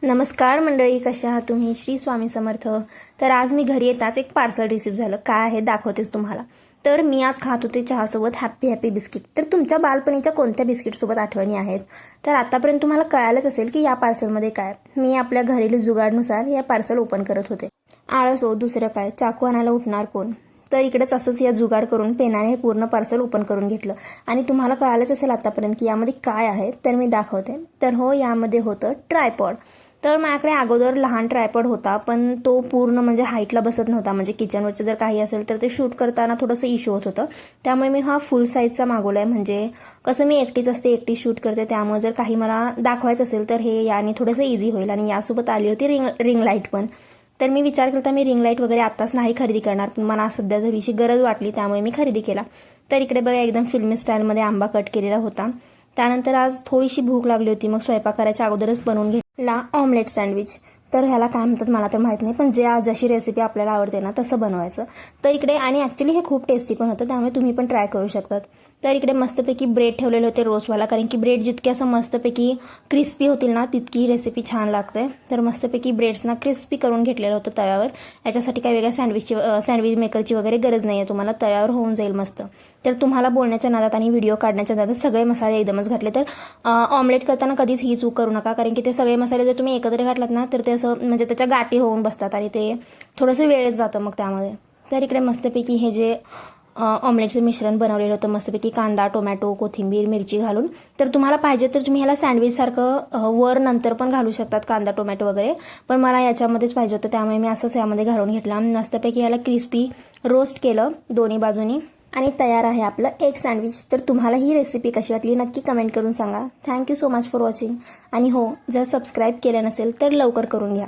नमस्कार मंडळी, कशा आहात तुम्ही? श्री स्वामी समर्थ. तर आज मी घरी येताच एक पार्सल रिसीव्ह झालं. काय आहे दाखवतेच तुम्हाला. तर मी आज खात होते चहासोबत हॅपी हॅपी बिस्किट. तर तुमच्या बालपणीच्या कोणत्या बिस्किटसोबत आठवणी आहेत? तर आतापर्यंत तुम्हाला कळालंच असेल की या पार्सलमध्ये काय. मी आपल्या घरेलू जुगाडनुसार या पार्सल ओपन करत होते. आळस हो, दुसरं काय, चाकू आणायला उठणार कोण. तर इकडेच असंच या जुगाड करून पेनाने हे पूर्ण पार्सल ओपन करून घेतलं. आणि तुम्हाला कळालंच असेल आतापर्यंत की यामध्ये काय आहे. तर मी दाखवते. तर हो, यामध्ये होतं ट्रायपॉड. तर माझ्याकडे अगोदर लहान ट्रायपॉड होता, पण तो पूर्ण म्हणजे हाईटला बसत नव्हता. म्हणजे किचनवरचं जर काही असेल तर ते शूट करताना थोडंसं इश्यू होत होतं. त्यामुळे मी हा फुल साईजचा मागवला आहे. म्हणजे कसं मी एकटीच असते, एकटी शूट करते, त्यामुळे जर काही मला दाखवायचं असेल तर हे याने थोडंसं इझी होईल. आणि यासोबत आली होती रिंग लाईट पण. तर मी विचार केला मी रिंग लाईट वगैरे आत्ताच नाही खरेदी करणार, पण मला सध्या थोडीशी गरज वाटली त्यामुळे मी खरेदी केला. तर इकडे बघा एकदम फिल्मी स्टाईलमध्ये आंबा कट केलेला होता. त्यानंतर आज थोडीशी भूक लागली होती, मग स्वयंपाक करायच्या अगोदरच बनवून घेतला ऑमलेट सँडविच. तर ह्याला काय म्हणतात मला तर माहीत नाही, पण जशी रेसिपी आपल्याला आवडते ना तसं बनवायचं. तर इकडे आणि ॲक्च्युली हे खूप टेस्टी पण होतं, त्यामुळे तुम्ही पण ट्राय करू शकतात. तर इकडे मस्तपैकी ब्रेड ठेवलेले होते रोस्टवाला, कारण की ब्रेड जितके असं मस्तपैकी क्रिस्पी होतील ना तितकी रेसिपी छान लागते. तर मस्तपैकी ब्रेड्सना क्रिस्पी करून घेतलेलं होतं तव्यावर. याच्यासाठी काही वेगळ्या सँडविच मेकरची वगैरे गरज नाही आहे, तुम्हाला तव्यावर होऊन जाईल मस्त. तर तुम्हाला बोलण्याच्या नादात आणि व्हिडिओ काढण्याच्या नादात सगळे मसाले एकदमच घातले. तर ऑमलेट करताना कधीच ही चूक करू नका, कारण की ते सगळे मसाले जर तुम्ही एकत्र घातलात ना तर ते असं म्हणजे त्याच्या गाठी होऊन बसतात आणि ते थोडंसं वेळच जातं मग त्यामध्ये. तर इकडे मस्तपैकी हे जे ऑमलेटचं मिश्रण बनवलेलं होतं मस्तपैकी कांदा, टोमॅटो, कोथिंबीर, मिरची घालून. तर तुम्हाला पाहिजे तर तुम्ही ह्याला सँडविचसारखं वर नंतर पण घालू शकतात कांदा टोमॅटो वगैरे, पण मला याच्यामध्येच पाहिजे होतं त्यामुळे मी असंच यामध्ये घालून घेतला. मस्तपैकी ह्याला क्रिस्पी रोस्ट केलं दोन्ही बाजूनी आणि तयार आहे आपलं एक सँडविच. तर तुम्हाला ही रेसिपी कशी वाटली नक्की कमेंट करून सांगा. Thank you so much for watching. आणि हो, जर सबस्क्राईब केलं नसेल तर लवकर करून घ्या.